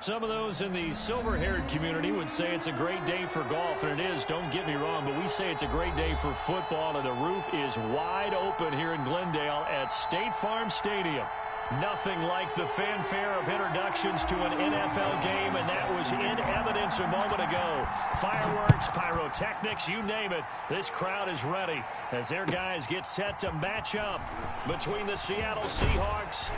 Some of those in the silver-haired community would say it's a great day for golf, and it is, don't get me wrong, but we say it's a great day for football, and the roof is wide open here in Glendale at State Farm Stadium. Nothing like the fanfare of introductions to an NFL game, and that was in evidence a moment ago. Fireworks, pyrotechnics, you name it. This crowd is ready as their guys get set to match up between the Seattle Seahawks.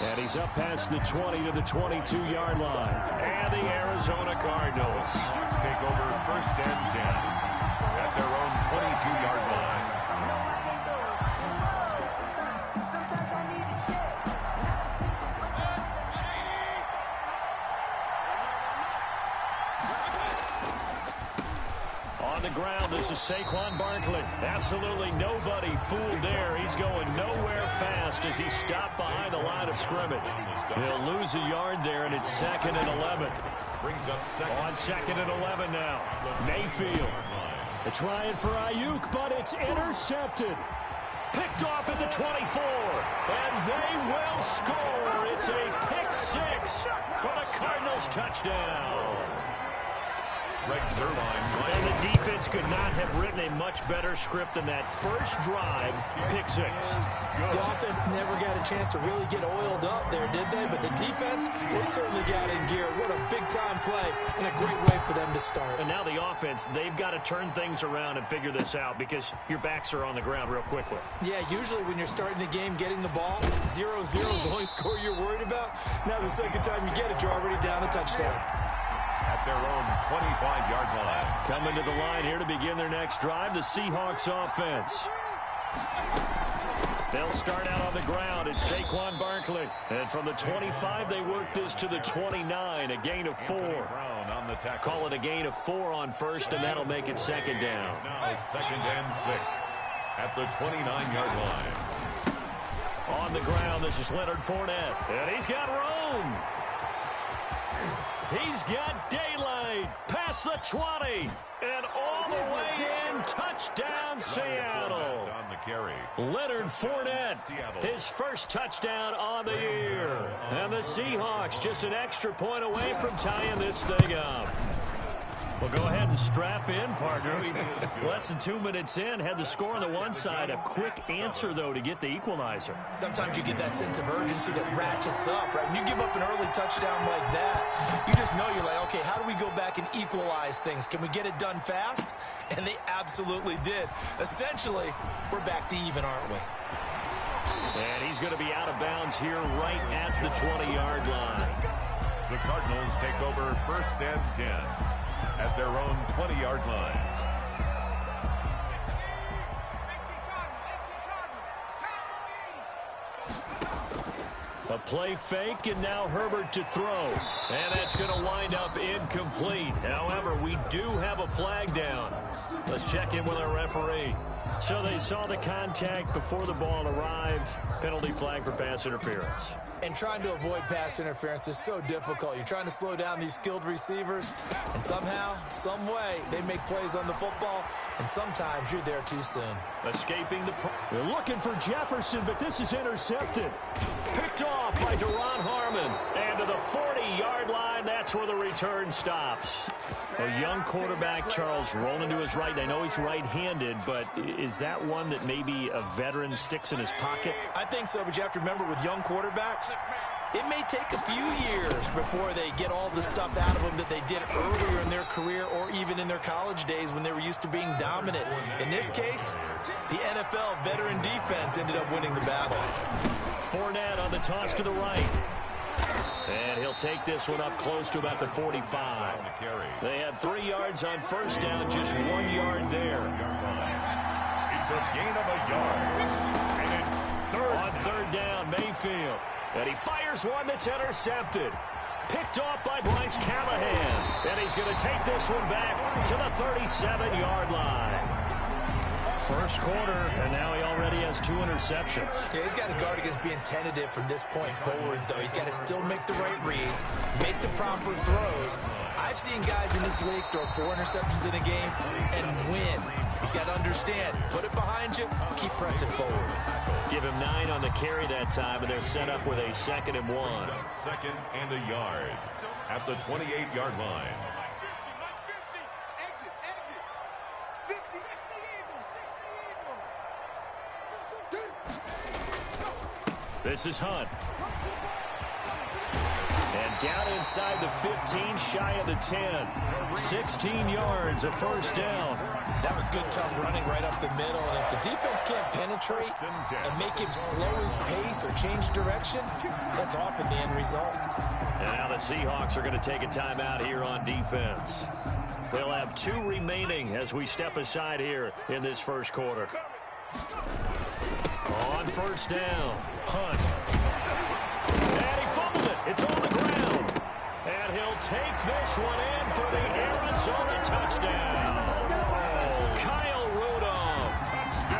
And he's up past the 20 to the 22-yard line. And the Arizona Cardinals. Seahawks take over 1st and 10 at their own 22-yard line. On the ground, this is Saquon Barkley. Absolutely nobody fooled there. He's going nowhere fast as he's stopped behind the line of scrimmage. He'll lose a yard there, and it's 2nd and 11. Brings up second. On 2nd and 11 now. Mayfield. They're trying for Ayuk, but it's intercepted. Picked off at the 24, and they will score. It's a pick six for the Cardinals touchdown. And the defense could not have written a much better script than that first drive, pick six. The offense never got a chance to really get oiled up there, did they? But the defense, they certainly got in gear. What a big-time play and a great way for them to start. And now the offense, they've got to turn things around and figure this out because your backs are on the ground real quickly. Yeah, usually when you're starting the game, getting the ball, 0-0 is the only score you're worried about. Now the second time you get it, you're already down a touchdown. At their own 25-yard line. Coming to the line here to begin their next drive, the Seahawks offense. They'll start out on the ground. It's Saquon Barkley. And from the 25, they work this to the 29, a gain of 4. Call it a gain of 4 on first, and that'll make it 2nd down. Now 2nd and 6 at the 29-yard line. On the ground, this is Leonard Fournette. And he's got room. He's got daylight past the 20 and all the way in. Touchdown, Seattle. On the carry. Leonard Fournette, his first touchdown on the year. And the Seahawks just an extra point away from tying this thing up. Well, go ahead and strap in, partner. Less than 2 minutes in, had the score on the one side. A quick answer, though, to get the equalizer. Sometimes you get that sense of urgency that ratchets up, right? When you give up an early touchdown like that, you just know you're like, okay, how do we go back and equalize things? Can we get it done fast? And they absolutely did. Essentially, we're back to even, aren't we? And he's going to be out of bounds here right at the 20-yard line. The Cardinals take over 1st and 10. At their own 20-yard line. A play fake, and now Herbert to throw. And that's going to wind up incomplete. However, we do have a flag down. Let's check in with our referee. So they saw the contact before the ball arrived. Penalty flag for pass interference. And trying to avoid pass interference is so difficult. You're trying to slow down these skilled receivers, and somehow, some way, they make plays on the football, and sometimes you're there too soon. Escaping the... They're looking for Jefferson, but this is intercepted. Picked off by Duron Harmon. And to the 40-yard line, that's where the return stops. A young quarterback, Charles, rolling to his right. I know he's right-handed, but is that one that maybe a veteran sticks in his pocket? I think so, but you have to remember with young quarterbacks, it may take a few years before they get all the stuff out of them that they did earlier in their career or even in their college days when they were used to being dominant. In this case, the NFL veteran defense ended up winning the battle. Fournette on the toss to the right. And he'll take this one up close to about the 45. They had 3 yards on first down, just 1 yard there. It's a gain of a yard. And it's third. On third down, Mayfield. And he fires one that's intercepted. Picked off by Bryce Callahan. And he's going to take this one back to the 37-yard line. First quarter, and now he already has 2 interceptions. Yeah, he's got to guard against being tentative from this point forward, though. He's got to still make the right reads, make the proper throws. I've seen guys in this league throw 4 interceptions in a game and win. He's got to understand, put it behind you, keep pressing forward. Give him 9 on the carry that time, and they're set up with a 2nd and 1. Second and a yard at the 28-yard line. This is Hunt. And down inside the 15, shy of the 10. 16 yards, a first down. That was good, tough running right up the middle. And if the defense can't penetrate and make him slow his pace or change direction, that's often the end result. And now the Seahawks are going to take a timeout here on defense. They'll have 2 remaining as we step aside here in this first quarter. On first down, Hunt. And he fumbled it. It's on the ground. And he'll take this one in for the Arizona touchdown. Kyle Rudolph,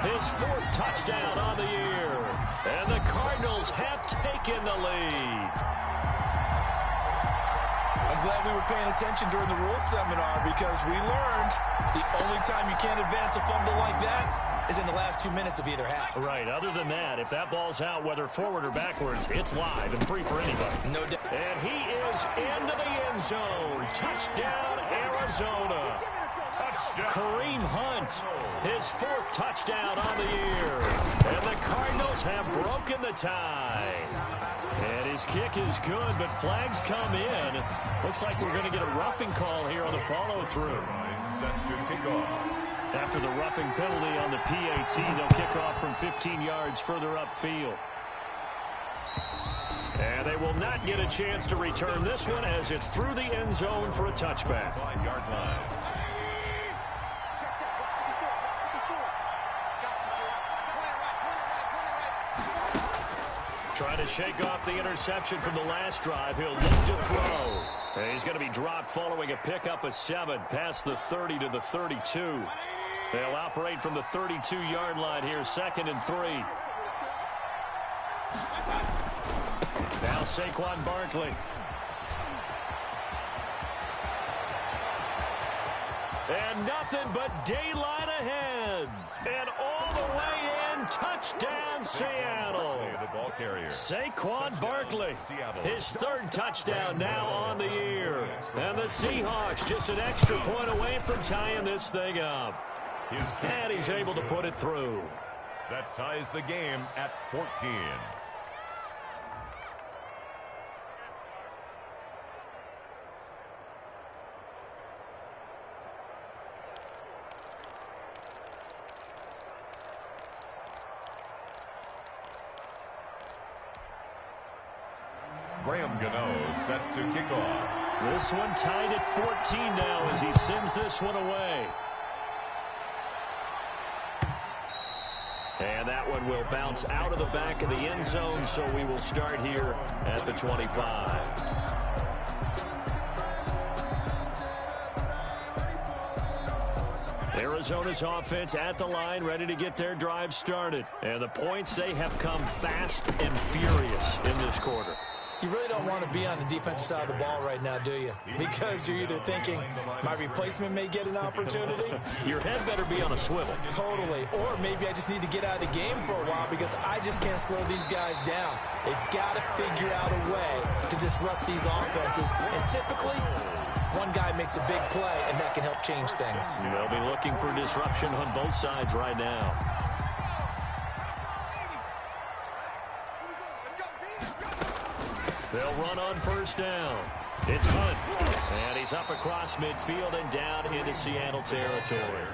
his 4th touchdown on the year. And the Cardinals have taken the lead. I'm glad we were paying attention during the rules seminar because we learned the only time you can't advance a fumble like that is in the last 2 minutes of either half. Right. Other than that, if that ball's out, whether forward or backwards, it's live and free for anybody. No doubt. And he is into the end zone. Touchdown, Arizona. Touchdown. Kareem Hunt, his 4th touchdown on the year. And the Cardinals have broken the tie. And his kick is good, but flags come in. Looks like we're going to get a roughing call here on the follow-through. Set to kick off. After the roughing penalty on the PAT, they'll kick off from 15 yards further upfield. And they will not get a chance to return this one as it's through the end zone for a touchback. 5-yard line. Trying to shake off the interception from the last drive. He'll look to throw. And he's going to be dropped following a pickup of 7 past the 30 to the 32. They'll operate from the 32-yard line here, 2nd and 3. Now Saquon Barkley. And nothing but daylight ahead. And all the way in, touchdown Seattle. The ball carrier. Saquon Barkley, his 3rd touchdown now on the year. And the Seahawks just an extra point away from tying this thing up. And he's able to put it through. That ties the game at 14. Graham Gano set to kick off. This one tied at 14 now as he sends this one away. And that one will bounce out of the back of the end zone, so we will start here at the 25. Arizona's offense at the line, ready to get their drive started. And the points, they have come fast and furious in this quarter. You really don't want to be on the defensive side of the ball right now, do you? Because you're either thinking, my replacement may get an opportunity. Your head better be on a swivel. Totally. Or maybe I just need to get out of the game for a while because I just can't slow these guys down. They've got to figure out a way to disrupt these offenses. And typically, one guy makes a big play, and that can help change things. They'll be looking for disruption on both sides right now. They'll run on first down. It's Hunt. And he's up across midfield and down into Seattle territory.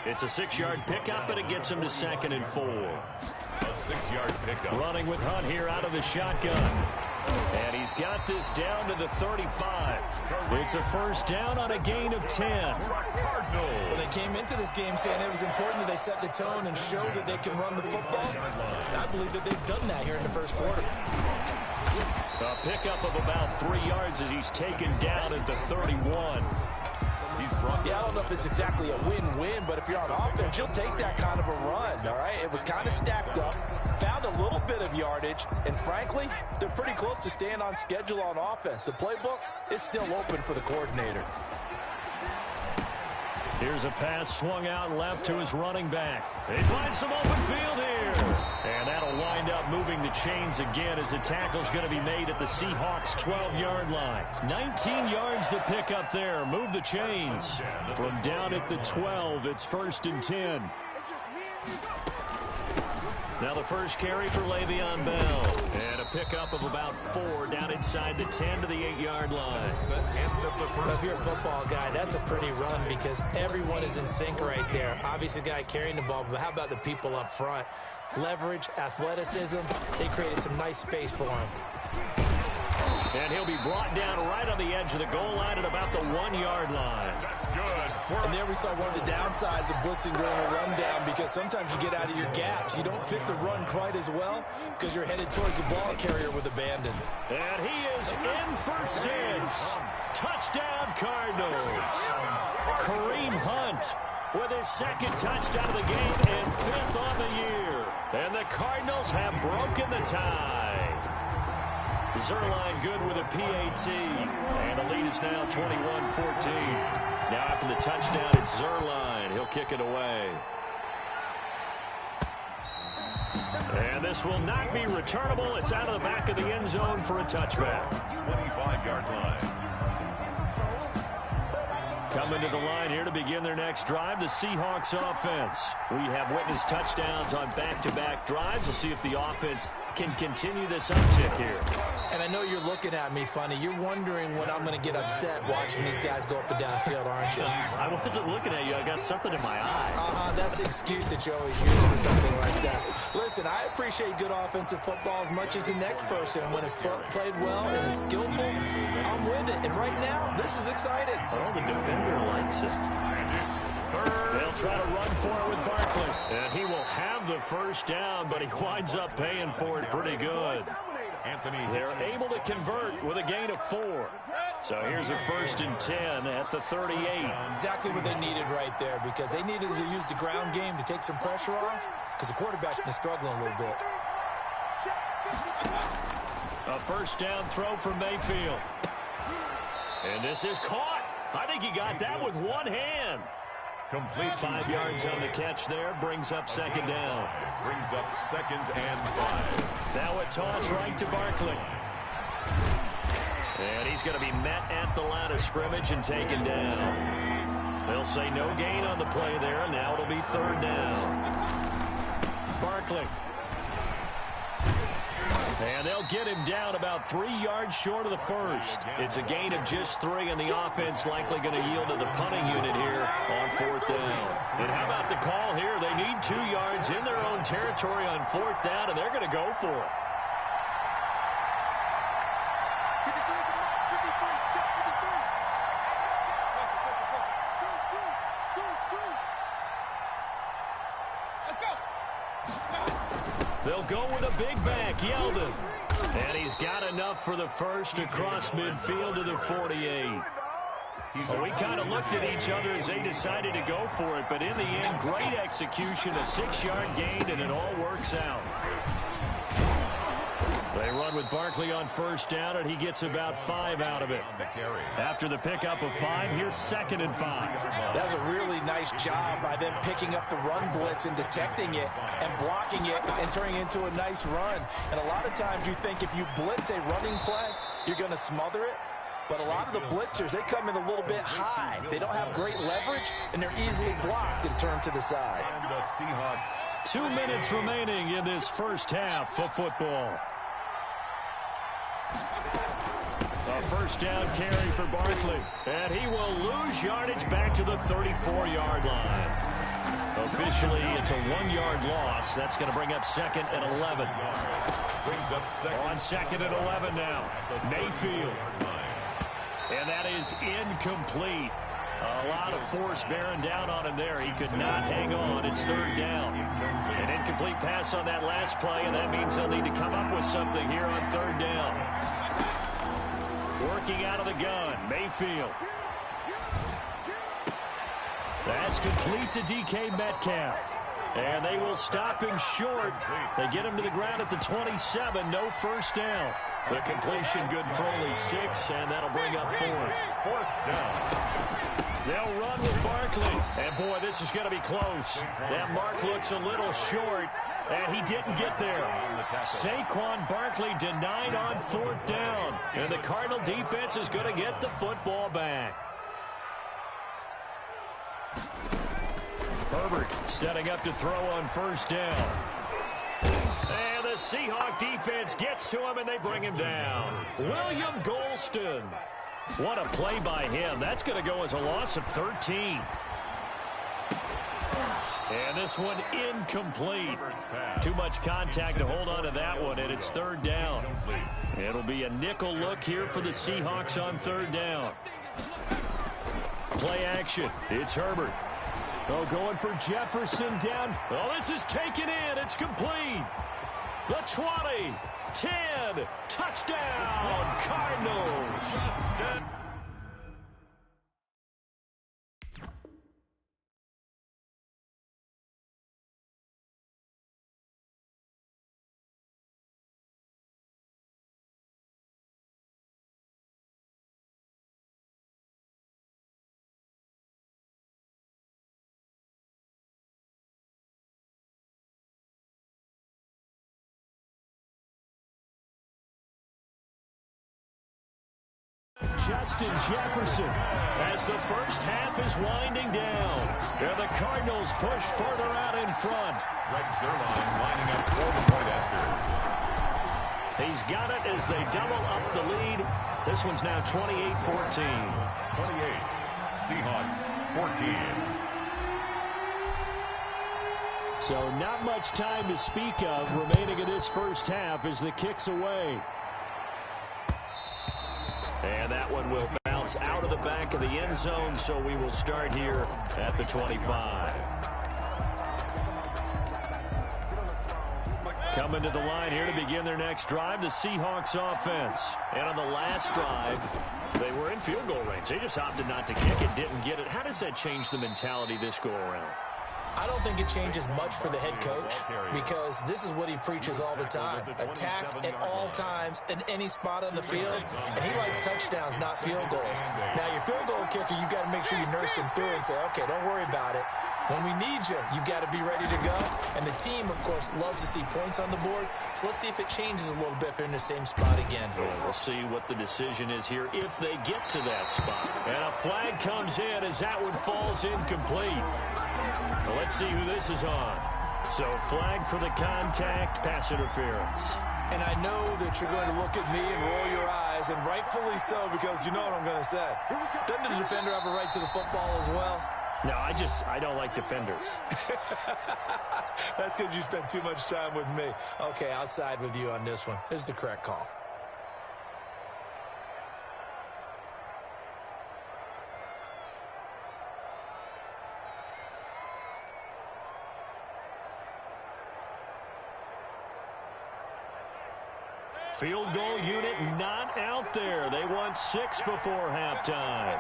It's a 6-yard pickup, and it gets him to 2nd and 4. A 6-yard pickup. Running with Hunt here out of the shotgun. And he's got this down to the 35. It's a first down on a gain of 10. Well, they came into this game saying it was important that they set the tone and show that they can run the football. And I believe that they've done that here in the first quarter. A pickup of about 3 yards as he's taken down at the 31. Yeah, I don't know if it's exactly a win-win, but if you're on offense, you'll take that kind of a run, all right? It was kind of stacked up, found a little bit of yardage, and frankly, they're pretty close to staying on schedule on offense. The playbook is still open for the coordinator. Here's a pass swung out left to his running back. They find some open field here. And that'll wind up moving the chains again as the tackle's going to be made at the Seahawks' 12-yard line. 19 yards to pick up there. Move the chains. From down at the 12, it's 1st and 10. Now the first carry for Le'Veon Bell. And a pickup of about 4 down inside the 10 to the 8-yard line. If you're a football guy, that's a pretty run because everyone is in sync right there. Obviously, the guy carrying the ball, but how about the people up front? Leverage, athleticism, they created some nice space for him. And he'll be brought down right on the edge of the goal line at about the 1-yard line. That's good. And there we saw one of the downsides of blitzing during a rundown because sometimes you get out of your gaps. You don't fit the run quite as well because you're headed towards the ball carrier with abandon. And he is in for 6. Touchdown, Cardinals. Kareem Hunt with his 2nd touchdown of the game and 5th on the year. And the Cardinals have broken the tie. Zerline good with a PAT. And the lead is now 21-14. Now after the touchdown, it's Zerline. He'll kick it away. And this will not be returnable. It's out of the back of the end zone for a touchback. 25-yard line. Coming to the line here to begin their next drive, the Seahawks offense. We have witnessed touchdowns on back-to-back drives. We'll see if the offense can continue this uptick here. And I know you're looking at me funny. You're wondering when I'm going to get upset watching these guys go up and down the field, aren't you? I wasn't looking at you. I got something in my eye. That's the excuse that you always use for something like that. Listen, I appreciate good offensive football as much as the next person. When it's played well and is skillful, I'm with it. And right now, this is exciting. Oh, the defender likes it. They'll try to run for it with Barkley. And he will have the first down, but he winds up paying for it pretty good. They're able to convert with a gain of 4. So here's a 1st and 10 at the 38. Exactly what they needed right there because they needed to use the ground game to take some pressure off because the quarterback's been struggling a little bit. A first down throw from Mayfield. And this is caught. I think he got that with one hand. Complete. 5 yards on the catch there. Brings up 2nd down. Brings up 2nd and 5. Now a toss right to Barkley. And he's going to be met at the line of scrimmage and taken down. They'll say no gain on the play there. Now it'll be 3rd down. Barkley. And they'll get him down about 3 yards short of the first. It's a gain of just 3, and the offense likely going to yield to the punting unit here on 4th down. And how about the call here? They need 2 yards in their own territory on 4th down, and they're going to go for it. They'll go with a big back, Yeldon. And he's got enough for the first across midfield to the 48. Well, we kind of looked at each other as they decided to go for it, but in the end, great execution, a 6-yard gain, and it all works out. They run with Barkley on 1st down, and he gets about 5 out of it. After the pickup of 5, here's 2nd and 5. That was a really nice job by them picking up the run blitz and detecting it and blocking it and turning it into a nice run. And a lot of times you think if you blitz a running play, you're going to smother it. But a lot of the blitzers, they come in a little bit high. They don't have great leverage, and they're easily blocked and turned to the side. And the Seahawks. 2 minutes remaining in this first half of football. A first down carry for Barkley. And he will lose yardage back to the 34-yard line. Officially, it's a 1-yard loss. That's going to bring up 2nd and 11. Brings up 2nd. On 2nd and 11 now. Mayfield. And that is incomplete. A lot of force bearing down on him there. He could not hang on. It's 3rd down. An incomplete pass on that last play, and that means they'll need to come up with something here on 3rd down. Working out of the gun, Mayfield. That's complete to DK Metcalf. And they will stop him short. They get him to the ground at the 27. No first down. The completion good for only 6, and that'll bring up 4th. 4th down. They'll run with Barkley. And, boy, this is going to be close. That mark looks a little short, and he didn't get there. Saquon Barkley denied on 4th down. And the Cardinal defense is going to get the football back. Herbert setting up to throw on 1st down. And the Seahawk defense gets to him, and they bring him down. William Golston. What a play by him. That's going to go as a loss of 13. And this one incomplete. Too much contact to hold on to that one, and it's 3rd down. It'll be a nickel look here for the Seahawks on 3rd down. Play action. It's Herbert. Oh, going for Jefferson down. Oh, this is taken in. It's complete. The 20, 10, touchdown, Cardinals. Justin Jefferson as the first half is winding down. And the Cardinals push further out in front. Rex Zerline lining up for the point after. He's got it as they double up the lead. This one's now 28-14. 28. Seahawks 14. So not much time to speak of remaining in this first half as the kick's away. And that one will bounce out of the back of the end zone, so we will start here at the 25. Coming to the line here to begin their next drive, the Seahawks offense. And on the last drive, they were in field goal range. They just opted not to kick it, didn't get it. How does that change the mentality this go-around? I don't think it changes much for the head coach because this is what he preaches all the time. Attack at all times in any spot on the field, and he likes touchdowns, not field goals. Now, your field goal kicker, you've got to make sure you nurse him through and say, okay, don't worry about it. When we need you, you've got to be ready to go. And the team, of course, loves to see points on the board. So let's see if it changes a little bit if they're in the same spot again. We'll see what the decision is here if they get to that spot. And a flag comes in as that one falls incomplete. Well, let's see who this is on. So flag for the contact, pass interference. And I know that you're going to look at me and roll your eyes, and rightfully so, because you know what I'm going to say. Doesn't the defender have a right to the football as well? No, I don't like defenders. That's because you spent too much time with me. Okay, I'll side with you on this one. This is the correct call. Field goal unit not out there. They want 6 before halftime.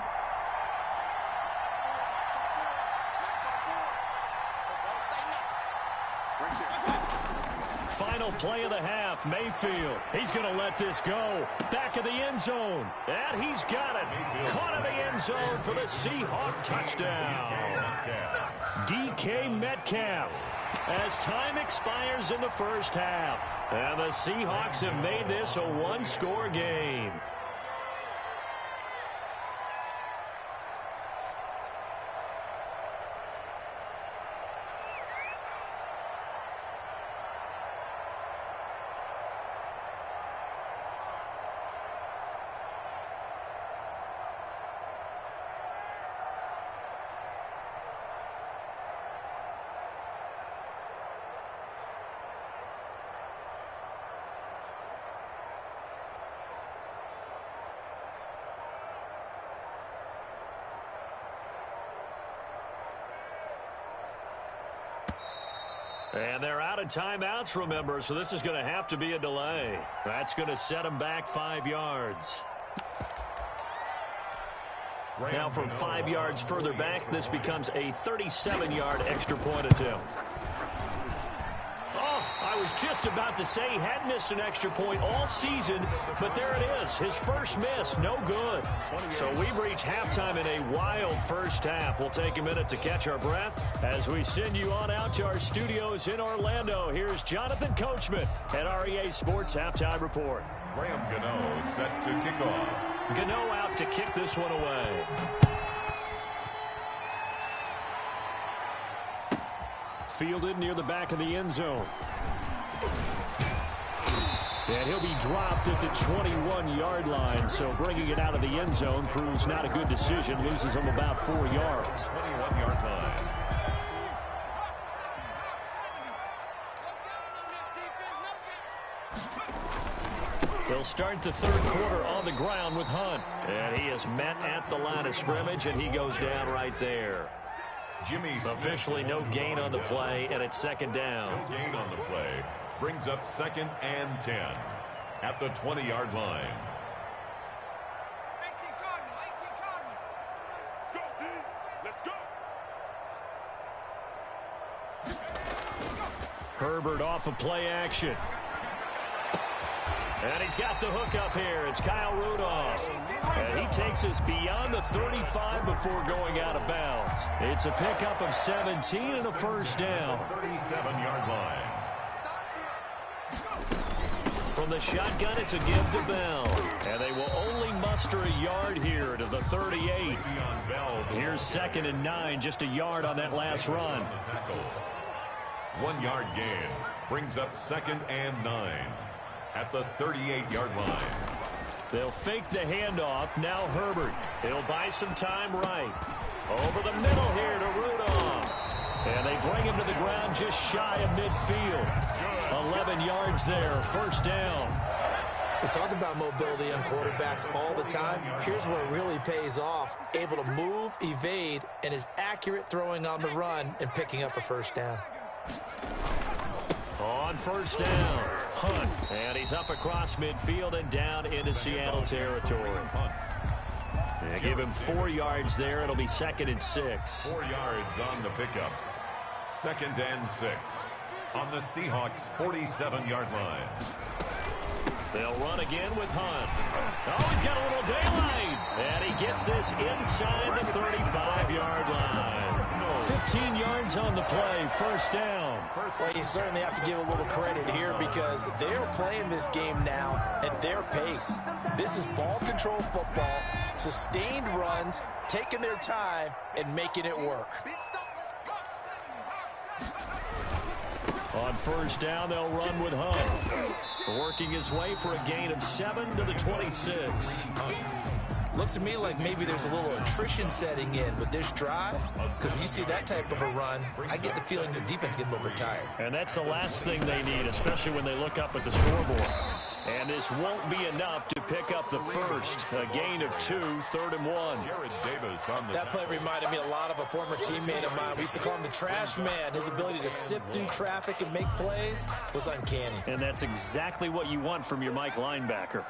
Final play of the half, Mayfield. He's going to let this go. Back of the end zone. And he's got it. Caught in the end zone for the Seahawk touchdown. DK Metcalf. As time expires in the first half. And the Seahawks have made this a one-score game. And they're out of timeouts, remember, so this is going to have to be a delay. That's going to set them back 5 yards. Now from 5 yards further back, this becomes a 37-yard extra point attempt. Oh, I was Just about to say he had missed an extra point all season, but there it is. His first miss, no good. So we've reached halftime in a wild first half. We'll take a minute to catch our breath as we send you on out to our studios in Orlando. Here's Jonathan Coachman at REA Sports Halftime Report. Graham Gano set to kick off. Gano out to kick this one away. Fielded near the back of the end zone. And he'll be dropped at the 21-yard line, so bringing it out of the end zone proves not a good decision. Loses him about 4 yards. 21-yard line. They'll start the third quarter on the ground with Hunt. And he is met at the line of scrimmage, and he goes down right there. Jimmy Smith. Officially no gain on the play, and it's second down. No gain on the play. Brings up 2nd and 10 at the 20-yard line. 18 Cardinal. Let's go, D. Let's go. Herbert off of play action. And he's got the hook up here. It's Kyle Rudolph. And he takes us beyond the 35 before going out of bounds. It's a pickup of 17 and a first down. 37-yard line. From the shotgun, it's a give to Bell. And they will only muster a yard here to the 38. Here's 2nd and 9, just a yard on that last run. 1 yard gain. Brings up 2nd and 9 at the 38-yard line. They'll fake the handoff. Now Herbert. He'll buy some time right. Over the middle here to Rudolph. And they bring him to the ground just shy of midfield. 11 yards there. First down. We talk about mobility on quarterbacks all the time. Here's where it really pays off. Able to move, evade, and is accurate throwing on the run and picking up a first down. On first down, Hunt. And he's up across midfield and down into Seattle territory. They give him 4 yards there. It'll be 2nd and 6. 4 yards on the pickup. 2nd and 6 on the Seahawks' 47-yard line. They'll run again with Hunt. Oh, he's got a little daylight. And he gets this inside the 35-yard line. 15 yards on the play. First down. Well, you certainly have to give a little credit here because they're playing this game now at their pace. This is ball control football, sustained runs, taking their time, and making it work. On first down, they'll run with Hunt. Working his way for a gain of 7 to the 26. Looks to me like maybe there's a little attrition setting in with this drive, because when you see that type of a run, I get the feeling the defense getting a little bit tired. And that's the last thing they need, especially when they look up at the scoreboard. And this won't be enough to pick up the first. A gain of 2, 3rd and 1. That play reminded me a lot of a former teammate of mine. We used to call him the trash man. His ability to sift through traffic and make plays was uncanny. And that's exactly what you want from your Mike linebacker.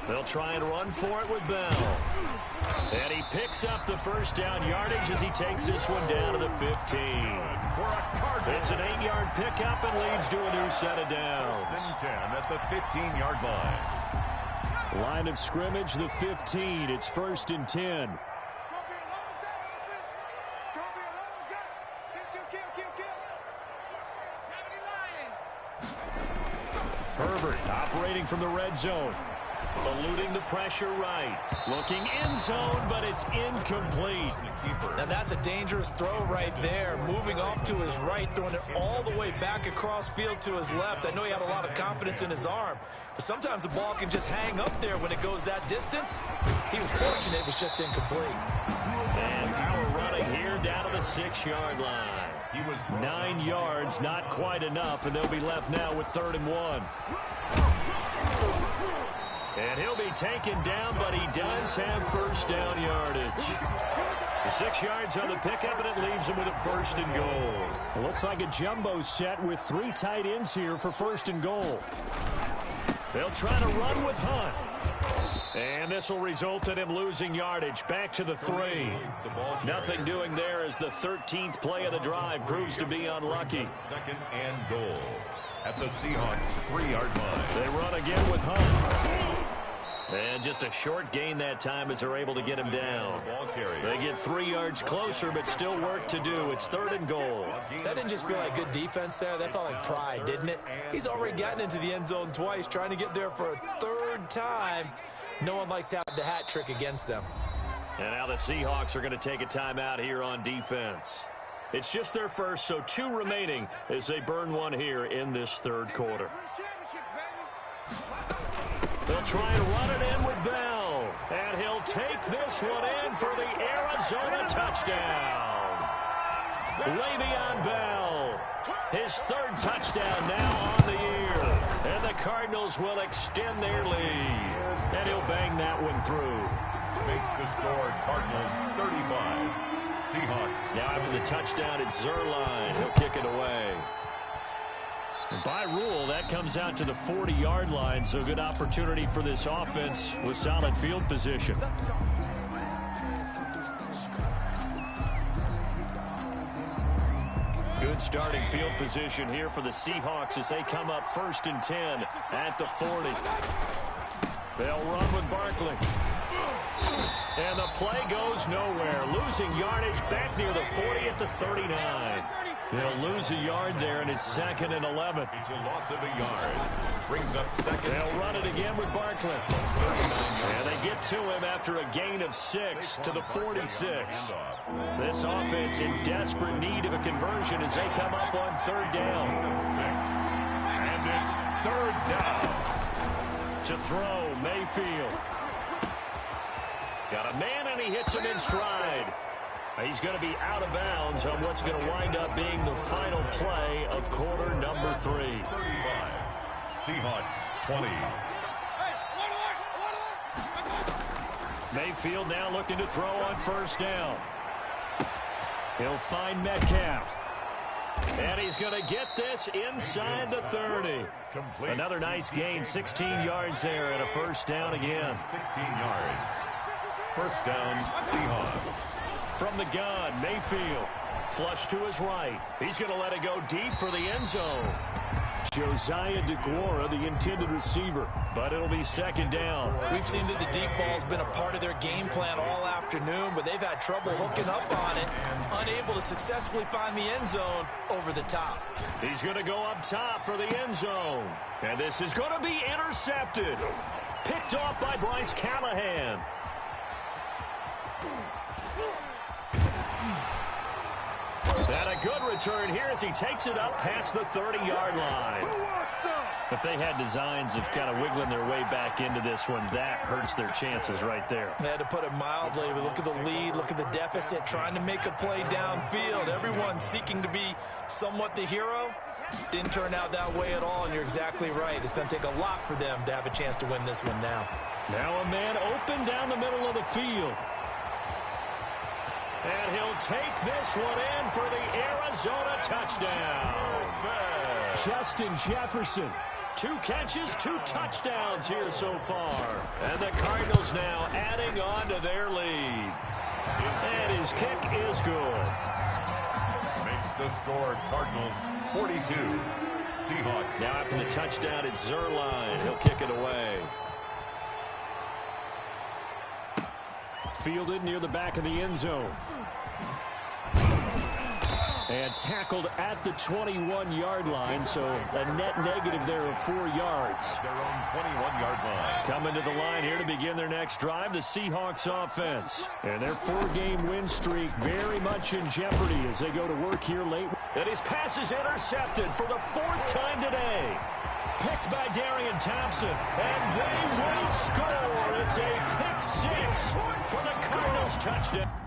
They'll try and run for it with Bell. And he picks up the first down yardage as he takes this one down to the 15. It's an 8-yard pickup and leads to a new set of downs. 10 at the 15-yard line. Line of scrimmage, the 15. It's 1st and 10. Herbert operating from the red zone. Eluding the pressure right. Looking end zone, but it's incomplete. Now that's a dangerous throw right there. Moving off to his right, throwing it all the way back across field to his left. I know he had a lot of confidence in his arm, but sometimes the ball can just hang up there when it goes that distance. He was fortunate it was just incomplete. And power running here down to the 6-yard line. He was 9 yards, not quite enough, and they'll be left now with 3rd and 1. And he'll be taken down, but he does have first down yardage. The 6 yards on the pickup, and it leaves him with a 1st and goal. It looks like a jumbo set with 3 tight ends here for 1st and goal. They'll try to run with Hunt. And this will result in him losing yardage. Back to the 3. Nothing doing there as the 13th play of the drive proves to be unlucky. Second and goal at the Seahawks 3-yard line. They run again with Hunt. And just a short gain that time as they're able to get him down. They get 3 yards closer, but still work to do. It's 3rd and goal. That didn't just feel like good defense there. That felt like pride, didn't it? He's already gotten into the end zone twice, trying to get there for a 3rd time. No one likes to have the hat trick against them. And now the Seahawks are going to take a timeout here on defense. It's just their first, so 2 remaining as they burn one here in this 3rd quarter. They'll try and run it in with Bell. And he'll take this one in for the Arizona touchdown. Le'Veon Bell, his 3rd touchdown now on the year. And the Cardinals will extend their lead. And he'll bang that one through. Makes the score Cardinals 35. Seahawks. Now after the touchdown, it's Zerline. He'll kick it away. And by rule, that comes out to the 40-yard line, so good opportunity for this offense with solid field position. Good starting field position here for the Seahawks as they come up 1st and 10 at the 40. They'll run with Barkley. And the play goes nowhere. Losing yardage back near the 40 at the 39. They'll lose a yard there, and it's 2nd and 11. It's a loss of a yard. Brings up 2nd. They'll run it again with Barkley. And they get to him after a gain of 6 to the 46. This offense in desperate need of a conversion as they come up on 3rd down. 6. And it's 3rd down. To throw, Mayfield. Got a man, and he hits him in stride. He's going to be out of bounds on what's going to wind up being the final play of quarter number 3. 35. Seahawks 20. Mayfield now looking to throw on 1st down. He'll find Metcalf. And he's going to get this inside the 30. Complete. Another nice gain, 16 yards there and a 1st down again. 16 yards. 1st down, Seahawks. From the gun, Mayfield. Flush to his right. He's going to let it go deep for the end zone. Josiah DeGuara, the intended receiver, but it'll be 2nd down. We've seen that the deep ball's been a part of their game plan all afternoon, but they've had trouble hooking up on it, unable to successfully find the end zone over the top. He's going to go up top for the end zone. And this is going to be intercepted. Picked off by Bryce Callahan. And a good return here as he takes it up past the 30-yard line. If they had designs of kind of wiggling their way back into this one, that hurts their chances right there. They had to put it mildly, but look at the lead, look at the deficit, trying to make a play downfield. Everyone seeking to be somewhat the hero. Didn't turn out that way at all, and you're exactly right. It's going to take a lot for them to have a chance to win this one now. Now a man open down the middle of the field. And he'll take this one in for the Arizona touchdown. Justin Jefferson. 2 catches, 2 touchdowns here so far. And the Cardinals now adding on to their lead. And his kick is good. Makes the score Cardinals 42. Seahawks. Now after the touchdown, it's Zerline. He'll kick it away. Fielded near the back of the end zone. And tackled at the 21-yard line, so a net negative there of 4 yards. Their own 21-yard line. Coming to the line here to begin their next drive, the Seahawks offense. And their 4-game win streak very much in jeopardy as they go to work here late. And his pass is intercepted for the 4th time today. Picked by Darian Thompson, and they will score. It's a pick 6 for the Cardinals touchdown.